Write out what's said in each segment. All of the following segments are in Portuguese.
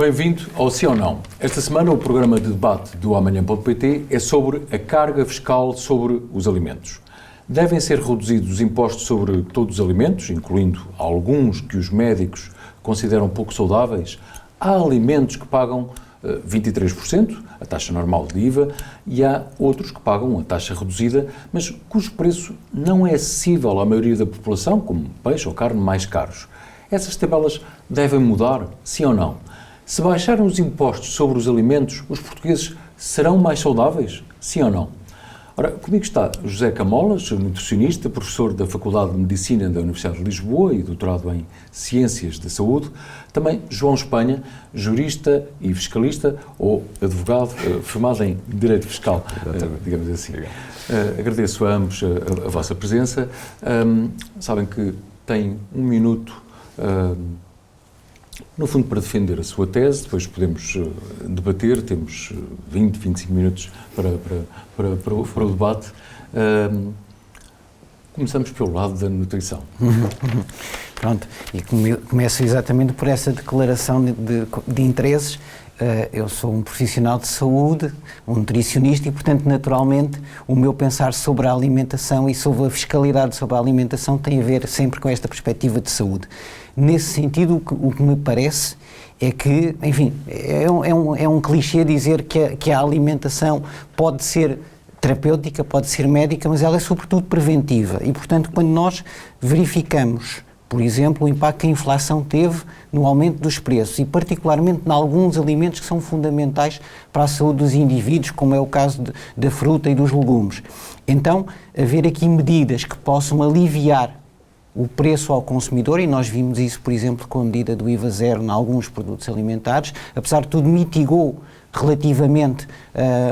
Bem-vindo ao Sim ou Não. Esta semana o programa de debate do Amanhã.pt é sobre a carga fiscal sobre os alimentos. Devem ser reduzidos os impostos sobre todos os alimentos, incluindo alguns que os médicos consideram pouco saudáveis? Há alimentos que pagam 23%, a taxa normal de IVA, e há outros que pagam a taxa reduzida, mas cujo preço não é acessível à maioria da população, como peixe ou carne mais caros. Essas tabelas devem mudar, sim ou não? Se baixarem os impostos sobre os alimentos, os portugueses serão mais saudáveis, sim ou não? Ora, comigo está José Camolas, nutricionista, professor da Faculdade de Medicina da Universidade de Lisboa e doutorado em Ciências da Saúde. Também João Espanha, jurista e fiscalista, ou advogado, formado em Direito Fiscal, digamos assim. Agradeço a ambos a vossa presença. Sabem que têm um minuto, no fundo, para defender a sua tese. Depois podemos debater, temos 20, 25 minutos para o debate. Começamos pelo lado da nutrição. Pronto, e começo exatamente por essa declaração de interesses. Eu sou um profissional de saúde, um nutricionista e, portanto, naturalmente, o meu pensar sobre a alimentação e sobre a fiscalidade sobre a alimentação tem a ver sempre com esta perspectiva de saúde. Nesse sentido, o que me parece é que, enfim, é um clichê dizer que a alimentação pode ser terapêutica, pode ser médica, mas ela é sobretudo preventiva e, portanto, quando nós verificamos, por exemplo, o impacto que a inflação teve no aumento dos preços e particularmente em alguns alimentos que são fundamentais para a saúde dos indivíduos, como é o caso da fruta e dos legumes. Então, haver aqui medidas que possam aliviar o preço ao consumidor, e nós vimos isso, por exemplo, com a medida do IVA zero em alguns produtos alimentares, apesar de tudo mitigou relativamente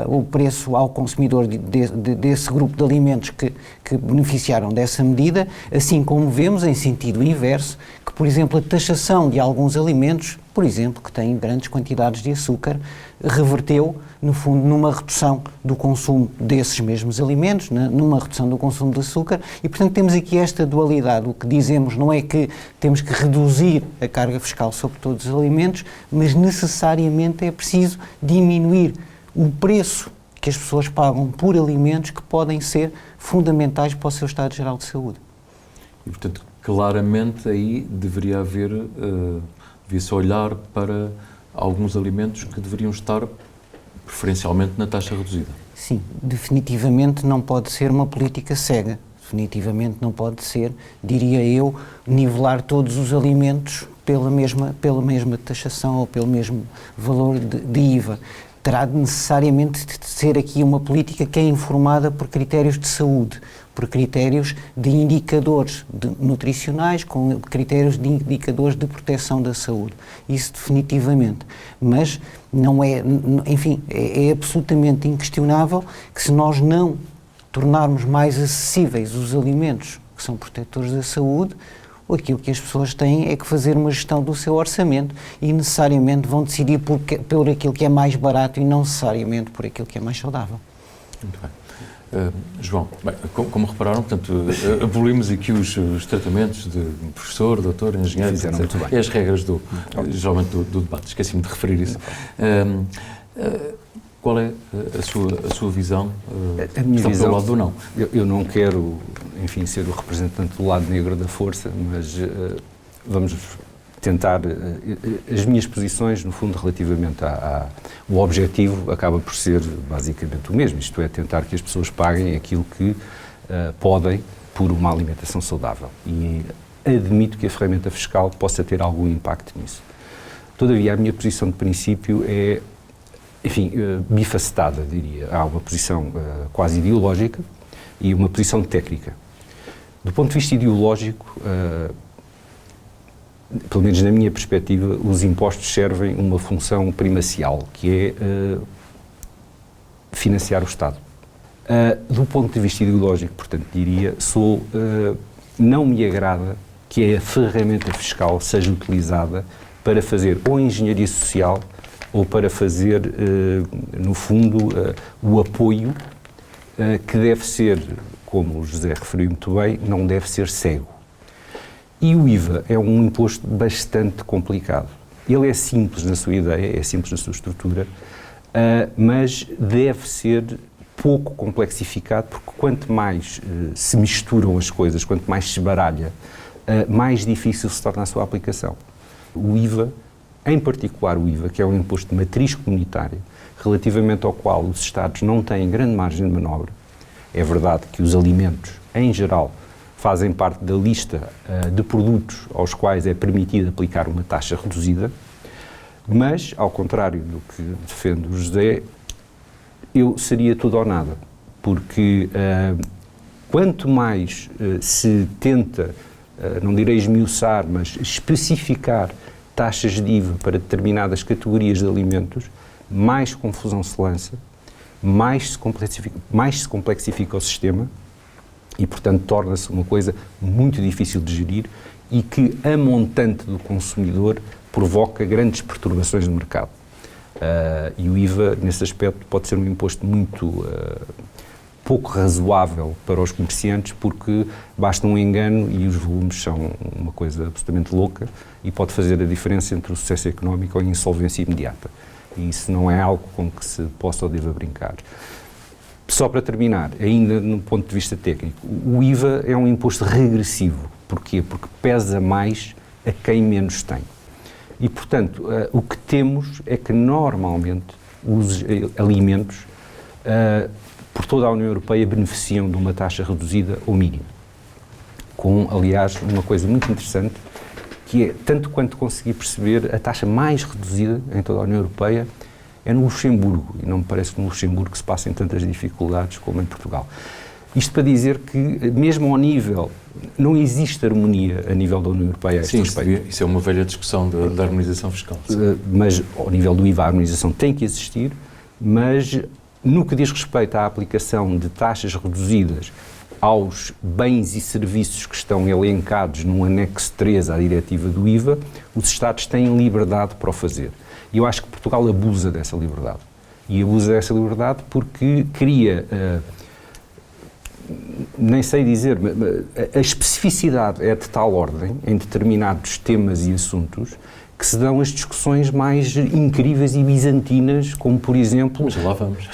o preço ao consumidor desse grupo de alimentos que beneficiaram dessa medida, assim como vemos em sentido inverso, que, por exemplo, a taxação de alguns alimentos, por exemplo, que têm grandes quantidades de açúcar, reverteu, no fundo, numa redução do consumo desses mesmos alimentos, numa redução do consumo de açúcar, e, portanto, temos aqui esta dualidade. O que dizemos não é que temos que reduzir a carga fiscal sobre todos os alimentos, mas necessariamente é preciso diminuir o preço que as pessoas pagam por alimentos que podem ser fundamentais para o seu estado geral de saúde. E, portanto, claramente aí deveria haver, devia-se olhar para alguns alimentos que deveriam estar preferencialmente na taxa reduzida. Sim, definitivamente não pode ser uma política cega. Definitivamente não pode ser, diria eu, nivelar todos os alimentos pela mesma taxação ou pelo mesmo valor de IVA. Terá necessariamente de ser aqui uma política que é informada por critérios de saúde, por critérios de indicadores nutricionais, com critérios de indicadores de proteção da saúde. Isso definitivamente. Mas não é, enfim, é absolutamente inquestionável que se nós não tornarmos mais acessíveis os alimentos que são protetores da saúde, aquilo que as pessoas têm é que fazer uma gestão do seu orçamento e necessariamente vão decidir por aquilo que é mais barato e não necessariamente por aquilo que é mais saudável. Muito bem. João, bem, como repararam, portanto, abolimos aqui os tratamenes de professor, doutor, engenheiro, e as regras geralmente do debate. Esqueci-me de referir isso. Qual é a sua visão? A minha visão, pelo lado do não. Eu não quero, enfim, ser o representante do lado negro da força, mas vamos tentar, as minhas posições, no fundo, relativamente o objetivo acaba por ser basicamente o mesmo, isto é, tentar que as pessoas paguem aquilo que podem por uma alimentação saudável. E admito que a ferramenta fiscal possa ter algum impacto nisso. Todavia, a minha posição de princípio é, enfim, bifacetada, diria. Há uma posição quase ideológica e uma posição técnica. Do ponto de vista ideológico, pelo menos na minha perspectiva, os impostos servem uma função primacial, que é financiar o Estado. Do ponto de vista ideológico, portanto, diria, não me agrada que a ferramenta fiscal seja utilizada para fazer ou engenharia social ou para fazer, no fundo, o apoio que deve ser, como o José referiu muito bem, não deve ser cego. E o IVA é um imposto bastante complicado. Ele é simples na sua ideia, é simples na sua estrutura, mas deve ser pouco complexificado, porque quanto mais se misturam as coisas, quanto mais se baralha, mais difícil se torna a sua aplicação. O IVA, em particular o IVA, que é um imposto de matriz comunitária, relativamente ao qual os Estados não têm grande margem de manobra. É verdade que os alimentos, em geral, fazem parte da lista de produtos aos quais é permitido aplicar uma taxa reduzida, mas, ao contrário do que defende o José, eu seria tudo ou nada, porque quanto mais se tenta, não direi esmiuçar, mas especificar taxas de IVA para determinadas categorias de alimentos, mais confusão se lança, mais se complexifica o sistema e, portanto, torna-se uma coisa muito difícil de gerir e que, a montante do consumidor, provoca grandes perturbações no mercado. E o IVA, nesse aspecto, pode ser um imposto muito pouco razoável para os comerciantes, porque basta um engano e os volumes são uma coisa absolutamente louca e pode fazer a diferença entre o sucesso económico ou a insolvência imediata. E isso não é algo com que se possa ou deva brincar. Só para terminar, ainda no ponto de vista técnico, o IVA é um imposto regressivo. Porquê? Porque pesa mais a quem menos tem. E, portanto, o que temos é que, normalmente, os alimentos, por toda a União Europeia, beneficiam de uma taxa reduzida ou mínima. Com, aliás, uma coisa muito interessante, que é, tanto quanto consegui perceber, a taxa mais reduzida em toda a União Europeia é no Luxemburgo. E não me parece que no Luxemburgo se passem tantas dificuldades como em Portugal. Isto para dizer que, mesmo ao nível, não existe harmonia a nível da União Europeia a este respeito. Isso é uma velha discussão da harmonização fiscal. Mas, ao nível do IVA, a harmonização tem que existir, mas, no que diz respeito à aplicação de taxas reduzidas aos bens e serviços que estão elencados no anexo 3 à diretiva do IVA, os Estados têm liberdade para o fazer. E eu acho que Portugal abusa dessa liberdade. E abusa dessa liberdade porque cria... nem sei dizer, a especificidade é de tal ordem em determinados temas e assuntos que se dão as discussões mais incríveis e bizantinas, como, por exemplo... Mas lá vamos.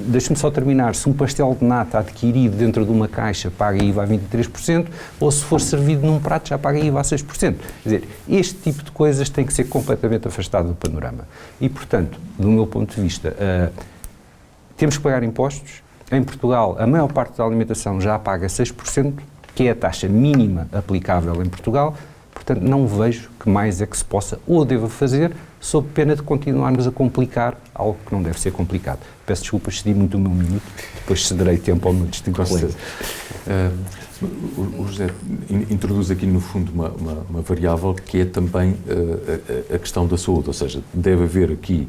Deixe-me só terminar. Se um pastel de nata adquirido dentro de uma caixa paga IVA a 23%, ou se for servido num prato já paga IVA a 6%. Quer dizer, este tipo de coisas tem que ser completamente afastado do panorama. E, portanto, do meu ponto de vista, temos que pagar impostos. Em Portugal, a maior parte da alimentação já paga 6%, que é a taxa mínima aplicável em Portugal. Portanto, não vejo que mais é que se possa ou deva fazer, sob pena de continuarmos a complicar algo que não deve ser complicado. Peço desculpas, cedi muito o meu minuto, depois cederei tempo ao meu distinto colega. O José introduz aqui, no fundo, uma variável que é também a questão da saúde, ou seja, deve haver aqui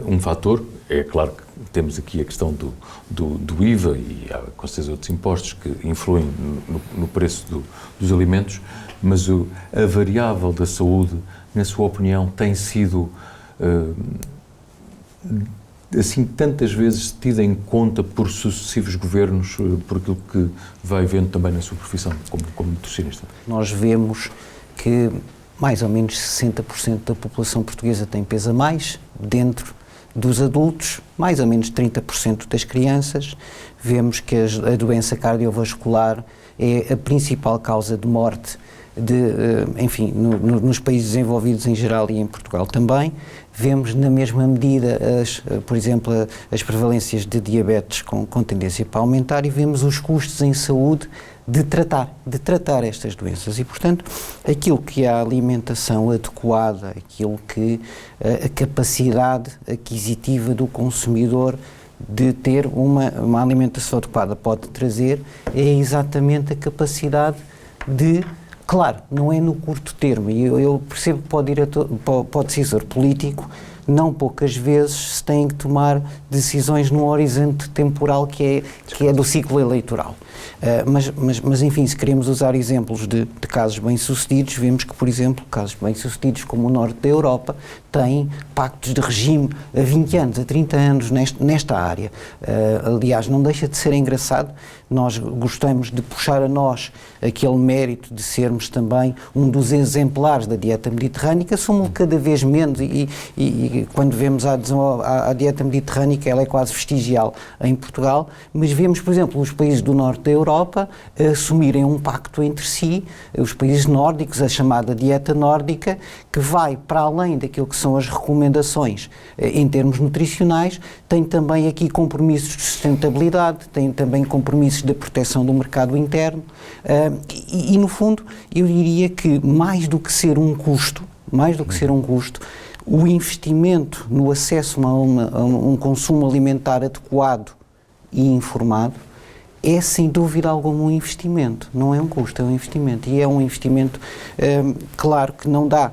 um fator, é claro que temos aqui a questão do IVA e há, com certeza, outros impostos que influem no preço dos alimentos, mas a variável da saúde, na sua opinião, tem sido assim tantas vezes tida em conta por sucessivos governos, por aquilo que vai vendo também na sua profissão como nutricionista? Nós vemos que mais ou menos 60% da população portuguesa tem peso a mais, dentro dos adultos, mais ou menos 30% das crianças. Vemos que a doença cardiovascular é a principal causa de morte enfim, nos países desenvolvidos em geral e em Portugal também. Vemos na mesma medida, por exemplo, as prevalências de diabetes com tendência para aumentar, e vemos os custos em saúde de tratar estas doenças. E, portanto, aquilo que é a alimentação adequada, aquilo que a capacidade aquisitiva do consumidor de ter uma alimentação adequada pode trazer, é exatamente a capacidade de... Claro, não é no curto termo, e eu percebo que pode ir para o decisor político não poucas vezes se têm que tomar decisões num horizonte temporal que é do ciclo eleitoral. Mas enfim, se queremos usar exemplos de casos bem-sucedidos, vemos que, por exemplo, casos bem-sucedidos como o norte da Europa têm pactos de regime há 20 anos, há 30 anos nesta área. Aliás, não deixa de ser engraçado, nós gostamos de puxar a nós aquele mérito de sermos também um dos exemplares da dieta mediterrânica, somos cada vez menos e quando vemos a adesão à dieta mediterrânica, ela é quase vestigial em Portugal, mas vemos, por exemplo, os países do norte da Europa assumirem um pacto entre si, os países nórdicos, a chamada dieta nórdica, que vai para além daquilo que são as recomendações em termos nutricionais, tem também aqui compromissos de sustentabilidade, tem também compromissos da proteção do mercado interno e no fundo eu diria que mais do que ser um custo, o investimento no acesso a um consumo alimentar adequado e informado é sem dúvida alguma um investimento, não é um custo, é um investimento e é um investimento claro que não dá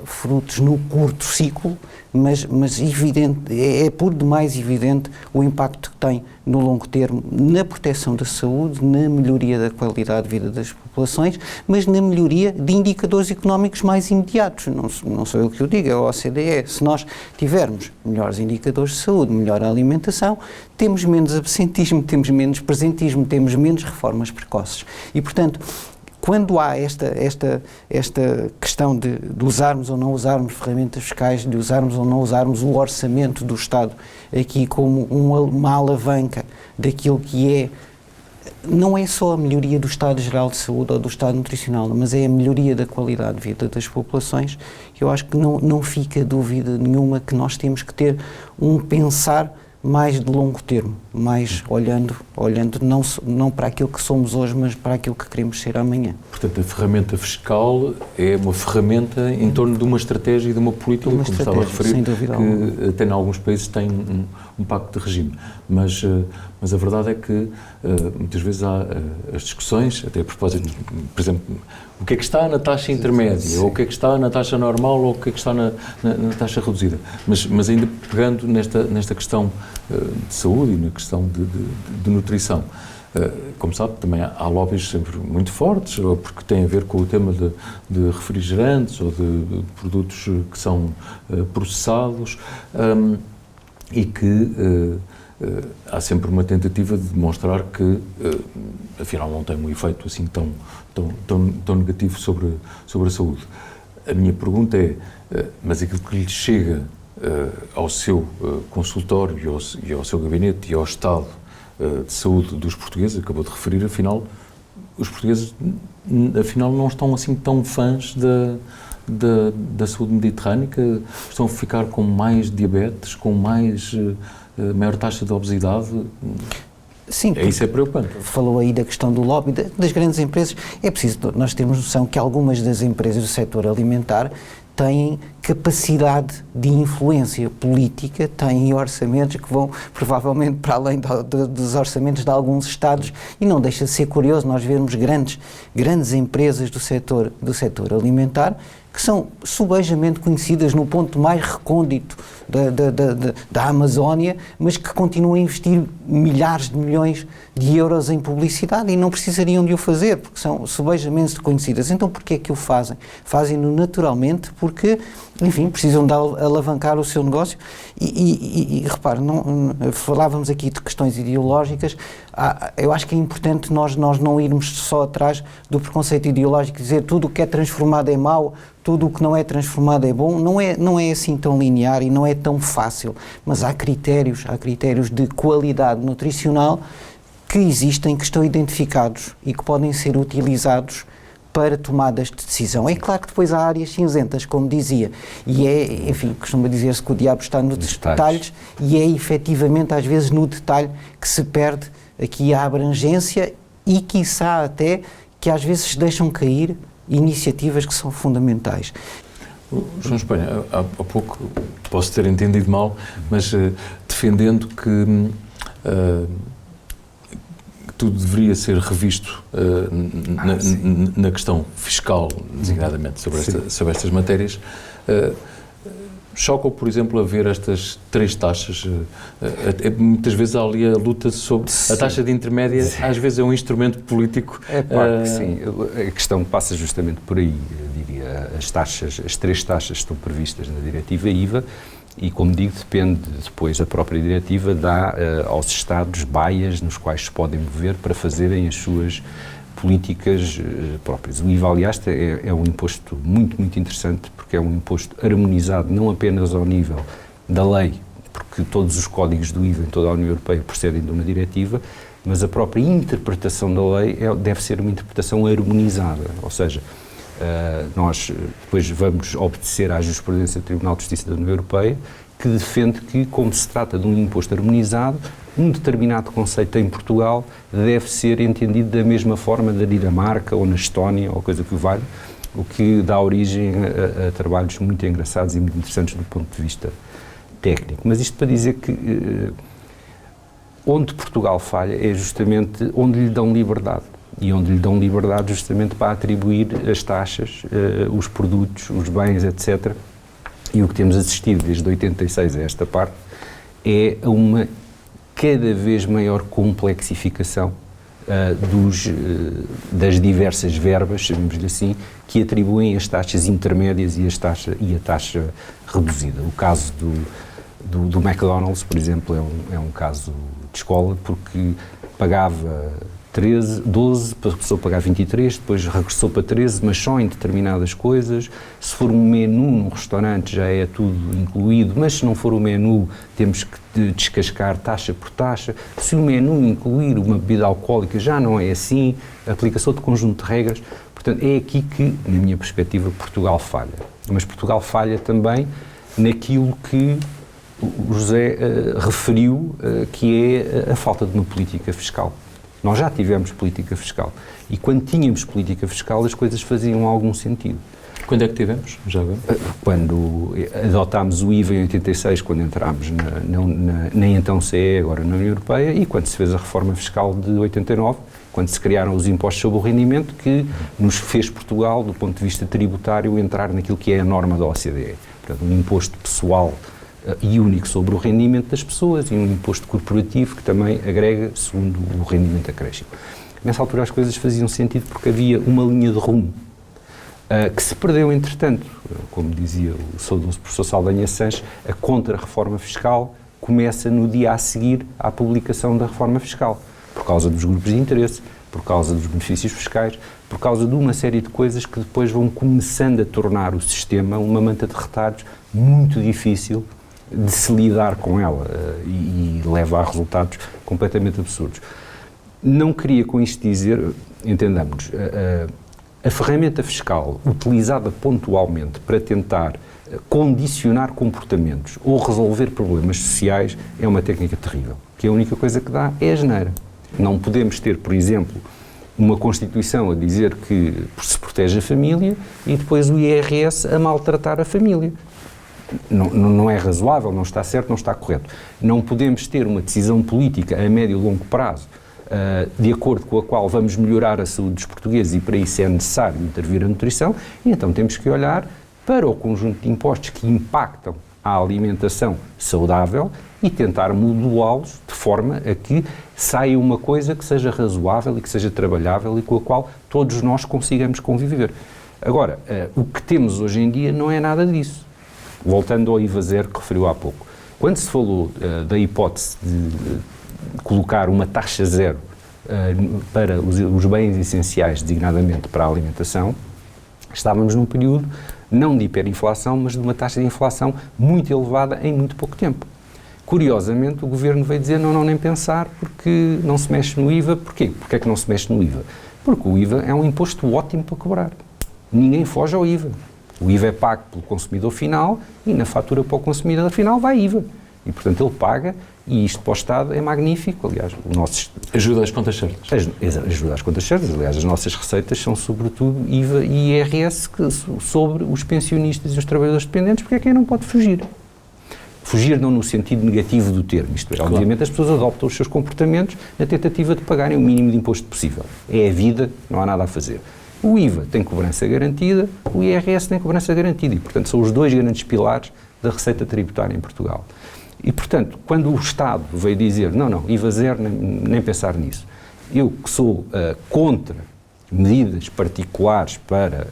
frutos no curto ciclo, mas evidente, é por demais evidente o impacto que tem no longo termo na proteção da saúde, na melhoria da qualidade de vida das populações, mas na melhoria de indicadores económicos mais imediatos. Não sou eu que o digo, é a OCDE. Se nós tivermos melhores indicadores de saúde, melhor alimentação, temos menos absentismo, temos menos presentismo, temos menos reformas precoces. E, portanto, quando há esta questão de usarmos ou não usarmos ferramentas fiscais, de usarmos ou não usarmos o orçamento do Estado aqui como uma alavanca daquilo que não é só a melhoria do Estado Geral de Saúde ou do Estado Nutricional, mas é a melhoria da qualidade de vida das populações, eu acho que não fica dúvida nenhuma que nós temos que ter um pensar mais de longo termo, mais olhando não para aquilo que somos hoje, mas para aquilo que queremos ser amanhã. Portanto, a ferramenta fiscal é uma ferramenta em torno de uma estratégia e de uma política, como estava a referir, que até em alguns países tem um pacto de regime. Mas a verdade é que muitas vezes há as discussões, até a propósito, por exemplo, o que é que está na taxa intermédia, ou o que é que está na taxa normal, ou o que é que está na taxa reduzida. Mas ainda pegando nesta questão de saúde e na questão de nutrição. Como sabe, também há lobbies sempre muito fortes, ou porque têm a ver com o tema de refrigerantes ou de produtos que são processados e que há sempre uma tentativa de demonstrar que afinal não tem um efeito assim tão negativo sobre a saúde. A minha pergunta é, mas aquilo que lhe chega ao seu consultório e ao seu gabinete e ao estado de saúde dos portugueses, acabou de referir, afinal, os portugueses não estão assim tão fãs da saúde mediterrânica, estão a ficar com mais diabetes, com maior taxa de obesidade. Sim, isso é preocupante. Falou aí da questão do lobby das grandes empresas. É preciso nós termos noção que algumas das empresas do setor alimentar têm capacidade de influência política, têm orçamentos que vão provavelmente para além dos orçamentos de alguns Estados e não deixa de ser curioso nós vermos grandes empresas do setor alimentar que são subejamente conhecidas no ponto mais recôndito da Amazónia, mas que continuam a investir milhares de milhões de euros em publicidade e não precisariam de o fazer, porque são subejamente conhecidas. Então, porquê é que o fazem? Fazem-no naturalmente porque, enfim, precisam de alavancar o seu negócio e repare, falávamos aqui de questões ideológicas, eu acho que é importante nós não irmos só atrás do preconceito ideológico e dizer tudo o que é transformado é mau, tudo o que não é transformado é bom, não é assim tão linear e não é tão fácil, mas há critérios de qualidade nutricional que existem, que estão identificados e que podem ser utilizados para tomadas de decisão. É claro que depois há áreas cinzentas, como dizia, e enfim, costuma dizer-se que o diabo está nos detalhes e é efetivamente às vezes no detalhe que se perde aqui a abrangência e quiçá até que às vezes se deixam cair iniciativas que são fundamentais. João Espanha, há pouco posso ter entendido mal, mas defendendo que tudo deveria ser revisto na questão fiscal, designadamente sobre estas matérias, Choca, por exemplo, a ver estas 3 taxas. Muitas vezes há ali a luta sobre... Sim. A taxa de intermédia, às vezes, é um instrumento político. É claro que sim. A questão passa justamente por aí, eu diria. As 3 taxas estão previstas na diretiva IVA e, como digo, depende depois, a própria diretiva dá aos Estados baias nos quais se podem mover para fazerem as suas políticas próprias. O IVA, aliás, é um imposto muito, muito interessante, porque é um imposto harmonizado não apenas ao nível da lei, porque todos os códigos do IVA em toda a União Europeia procedem de uma diretiva, mas a própria interpretação da lei deve ser uma interpretação harmonizada, ou seja, nós depois vamos obedecer à jurisprudência do Tribunal de Justiça da União Europeia, que defende que, como se trata de um imposto harmonizado, um determinado conceito em Portugal deve ser entendido da mesma forma na Dinamarca ou na Estónia, ou coisa que o valha, o que dá origem a trabalhos muito engraçados e muito interessantes do ponto de vista técnico. Mas isto para dizer que onde Portugal falha é justamente onde lhe dão liberdade. E onde lhe dão liberdade justamente para atribuir as taxas, os produtos, os bens, etc. E o que temos assistido desde 86 a esta parte é a uma cada vez maior complexificação das diversas verbas, chamemos-lhe assim, que atribuem as taxas intermédias e a taxa reduzida. O caso do McDonald's, por exemplo, é um caso de escola, porque pagava 12, passou a pagar 23, depois regressou para 13, mas só em determinadas coisas. Se for um menu num restaurante já é tudo incluído, mas se não for o menu temos que descascar taxa por taxa. Se o menu incluir uma bebida alcoólica já não é assim, aplica-se outro conjunto de regras. Portanto, é aqui que, na minha perspectiva, Portugal falha. Mas Portugal falha também naquilo que o José referiu, que é a falta de uma política fiscal. Nós já tivemos política fiscal e quando tínhamos política fiscal as coisas faziam algum sentido. Quando é que tivemos? Já agora? Quando adotámos o IVA em 86, quando entrámos na então CE, agora na União Europeia, e quando se fez a reforma fiscal de 89, quando se criaram os impostos sobre o rendimento, que nos fez Portugal, do ponto de vista tributário, entrar naquilo que é a norma da OCDE. Portanto, um imposto pessoal e único sobre o rendimento das pessoas e um imposto corporativo que também agrega segundo o rendimento acréscimo. Nessa altura as coisas faziam sentido porque havia uma linha de rumo que se perdeu entretanto. Como dizia o saudoso professor Saldanha Sanches, a contra-reforma fiscal começa no dia a seguir à publicação da reforma fiscal, por causa dos grupos de interesse, por causa dos benefícios fiscais, por causa de uma série de coisas que depois vão começando a tornar o sistema uma manta de retalhos muito difícil de se lidar com ela e leva a resultados completamente absurdos. Não queria com isto dizer, entendamos, a ferramenta fiscal utilizada pontualmente para tentar condicionar comportamentos ou resolver problemas sociais é uma técnica terrível, que a única coisa que dá é a asneira. Não podemos ter, por exemplo, uma Constituição a dizer que se protege a família e depois o IRS a maltratar a família. Não é razoável, não está certo, não está correto. Não podemos ter uma decisão política a médio e longo prazo de acordo com a qual vamos melhorar a saúde dos portugueses e para isso é necessário intervir a nutrição, e então temos que olhar para o conjunto de impostos que impactam a alimentação saudável e tentar modulá-los de forma a que saia uma coisa que seja razoável e que seja trabalhável e com a qual todos nós consigamos conviver. Agora, o que temos hoje em dia não é nada disso. Voltando ao IVA zero que referiu há pouco. Quando se falou da hipótese de colocar uma taxa zero para os bens essenciais, designadamente para a alimentação, estávamos num período não de hiperinflação, mas de uma taxa de inflação muito elevada em muito pouco tempo. Curiosamente, o Governo veio dizer não, nem pensar, porque não se mexe no IVA. Porquê? Porque é que não se mexe no IVA? Porque o IVA é um imposto ótimo para cobrar. Ninguém foge ao IVA. O IVA é pago pelo consumidor final e na fatura para o consumidor final vai IVA. E, portanto, ele paga e isto para o Estado é magnífico. Aliás, o nosso... Ajuda às contas certas. Ajuda às contas certas. Aliás, as nossas receitas são, sobretudo, IVA e IRS sobre os pensionistas e os trabalhadores dependentes, porque é quem não pode fugir. Fugir não no sentido negativo do termo, isto é, claro. Obviamente as pessoas adoptam os seus comportamentos na tentativa de pagarem o mínimo de imposto possível. É a vida, não há nada a fazer. O IVA tem cobrança garantida, o IRS tem cobrança garantida e, portanto, são os dois grandes pilares da receita tributária em Portugal. E, portanto, quando o Estado veio dizer não, IVA zero, nem pensar nisso, eu que sou contra medidas particulares para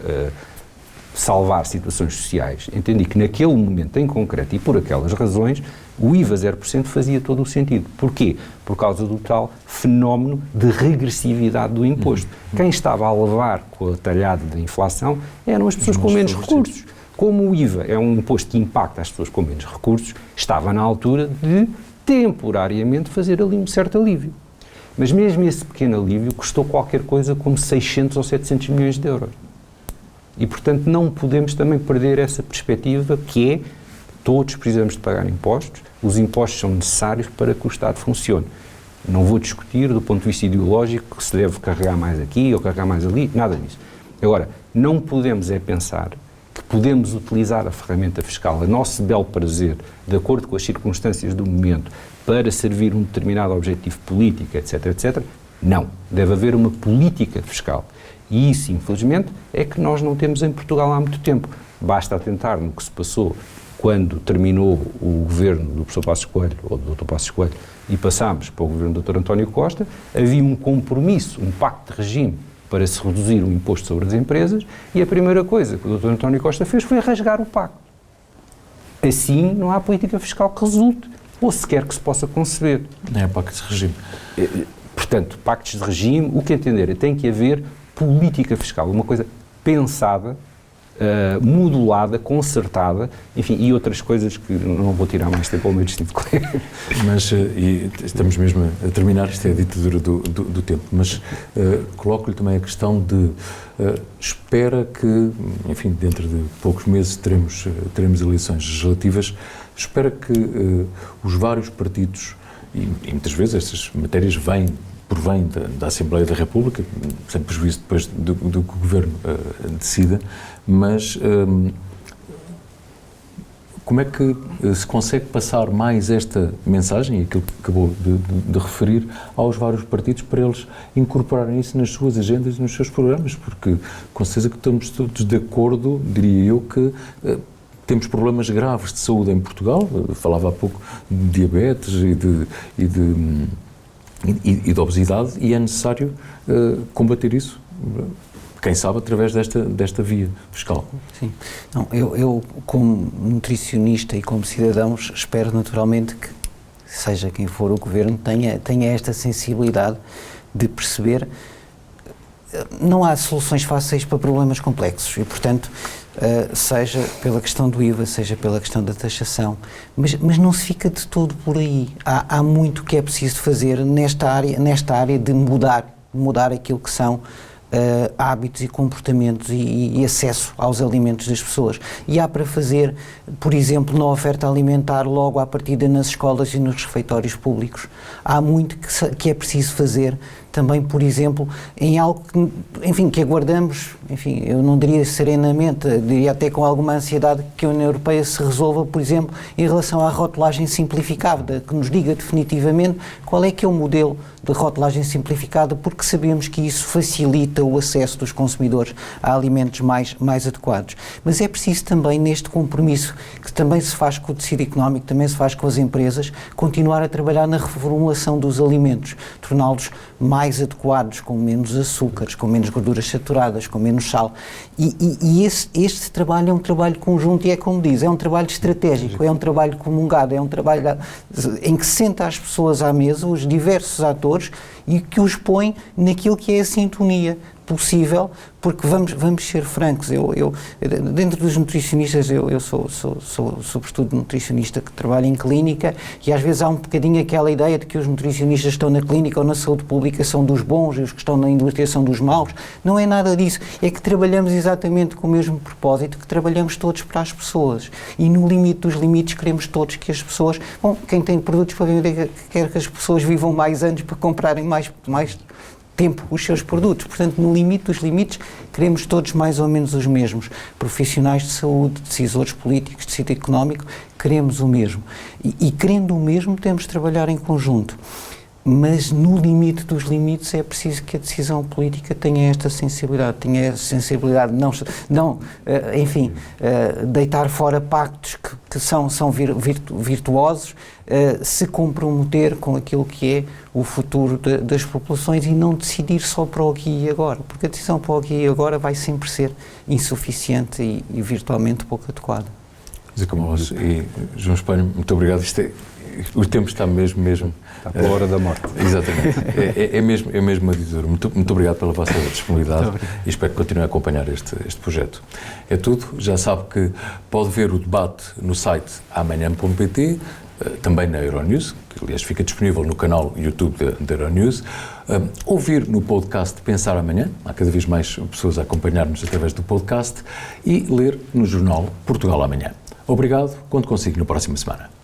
salvar situações sociais, entendi que naquele momento em concreto e por aquelas razões, o IVA 0% fazia todo o sentido. Porquê? Por causa do tal fenómeno de regressividade do imposto. Quem estava a levar com a talhada da inflação eram as pessoas com menos recursos. Como o IVA é um imposto que impacta as pessoas com menos recursos, estava na altura de temporariamente fazer ali um certo alívio. Mas mesmo esse pequeno alívio custou qualquer coisa como 600 ou 700 milhões de euros. E, portanto, não podemos também perder essa perspectiva que é todos precisamos de pagar impostos, os impostos são necessários para que o Estado funcione. Não vou discutir do ponto de vista ideológico se deve carregar mais aqui ou carregar mais ali, nada disso. Agora, não podemos pensar que podemos utilizar a ferramenta fiscal a nosso belo prazer, de acordo com as circunstâncias do momento, para servir um determinado objetivo político, etc, etc. Não. Deve haver uma política fiscal. E isso, infelizmente, é que nós não temos em Portugal há muito tempo. Basta atentar no que se passou quando terminou o governo do professor Passos Coelho, ou do Dr. Passos Coelho, e passámos para o governo do Dr. António Costa, havia um compromisso, um pacto de regime para se reduzir o imposto sobre as empresas, e a primeira coisa que o Dr. António Costa fez foi rasgar o pacto. Assim, não há política fiscal que resulte, ou sequer que se possa conceber. Nem há pactos de regime. Portanto, pactos de regime, o que entender? Tem que haver política fiscal, uma coisa pensada, modulada, concertada, enfim, e outras coisas que não vou tirar mais tempo ao meu distinto colega. Mas, e estamos mesmo a terminar, isto é a ditadura do tempo, mas coloco-lhe também a questão de espera que, enfim, dentro de poucos meses teremos eleições legislativas, espera que os vários partidos, e muitas vezes estas matérias provém da Assembleia da República, sem prejuízo depois do que o Governo decida, mas como é que se consegue passar mais esta mensagem, aquilo que acabou de referir, aos vários partidos para eles incorporarem isso nas suas agendas e nos seus programas? Porque com certeza que estamos todos de acordo, diria eu, que temos problemas graves de saúde em Portugal, falava há pouco de diabetes e de obesidade, e é necessário combater isso, quem sabe através desta via fiscal. Sim. Não, eu como nutricionista e como cidadão espero naturalmente que, seja quem for o governo, tenha esta sensibilidade de perceber não há soluções fáceis para problemas complexos e, portanto, seja pela questão do IVA, seja pela questão da taxação, mas não se fica de todo por aí. Há muito que é preciso fazer nesta área de mudar aquilo que são hábitos e comportamentos e acesso aos alimentos das pessoas. E há para fazer, por exemplo, na oferta alimentar logo à partida nas escolas e nos refeitórios públicos. Há muito que é preciso fazer também, por exemplo, em algo que, enfim, que aguardamos, enfim, eu não diria serenamente, diria até com alguma ansiedade que a União Europeia se resolva, por exemplo, em relação à rotulagem simplificada, que nos diga definitivamente qual é que é o modelo de rotulagem simplificada, porque sabemos que isso facilita o acesso dos consumidores a alimentos mais adequados. Mas é preciso também, neste compromisso, que também se faz com o tecido económico, também se faz com as empresas, continuar a trabalhar na reformulação dos alimentos, torná-los mais adequados, com menos açúcares, com menos gorduras saturadas, com menos sal. E este trabalho é um trabalho conjunto e é como diz, é um trabalho estratégico, é um trabalho comungado, é um trabalho em que senta as pessoas à mesa, os diversos atores, e que os põe naquilo que é a sintonia possível, porque vamos ser francos, eu dentro dos nutricionistas, eu sou sobretudo nutricionista que trabalha em clínica, e às vezes há um bocadinho aquela ideia de que os nutricionistas que estão na clínica ou na saúde pública são dos bons e os que estão na indústria são dos maus. Não é nada disso, é que trabalhamos exatamente com o mesmo propósito, que trabalhamos todos para as pessoas, e no limite dos limites queremos todos que as pessoas, quem tem produtos para vender quer que as pessoas vivam mais anos para comprarem mais tempo os seus produtos. Portanto, no limite dos limites, queremos todos mais ou menos os mesmos. Profissionais de saúde, decisores políticos, tecido económico, queremos o mesmo. E querendo o mesmo, temos de trabalhar em conjunto. mas no limite dos limites é preciso que a decisão política tenha esta sensibilidade, de não deitar fora pactos que são virtuosos, se comprometer com aquilo que é o futuro das populações e não decidir só para o aqui e agora, porque a decisão para o aqui e agora vai sempre ser insuficiente e virtualmente pouco adequada. Zé Camões e João Espelho, muito obrigado. O tempo está mesmo... Está pela hora da morte. Exatamente. É mesmo a dizer. Muito obrigado pela vossa disponibilidade e espero que continuem a acompanhar este projeto. É tudo. Já sabe que pode ver o debate no site amanhã.pt, também na Euronews, que aliás fica disponível no canal YouTube da Euronews, ouvir no podcast Pensar Amanhã, há cada vez mais pessoas a acompanhar-nos através do podcast, e ler no jornal Portugal Amanhã. Obrigado, conto consigo na próxima semana.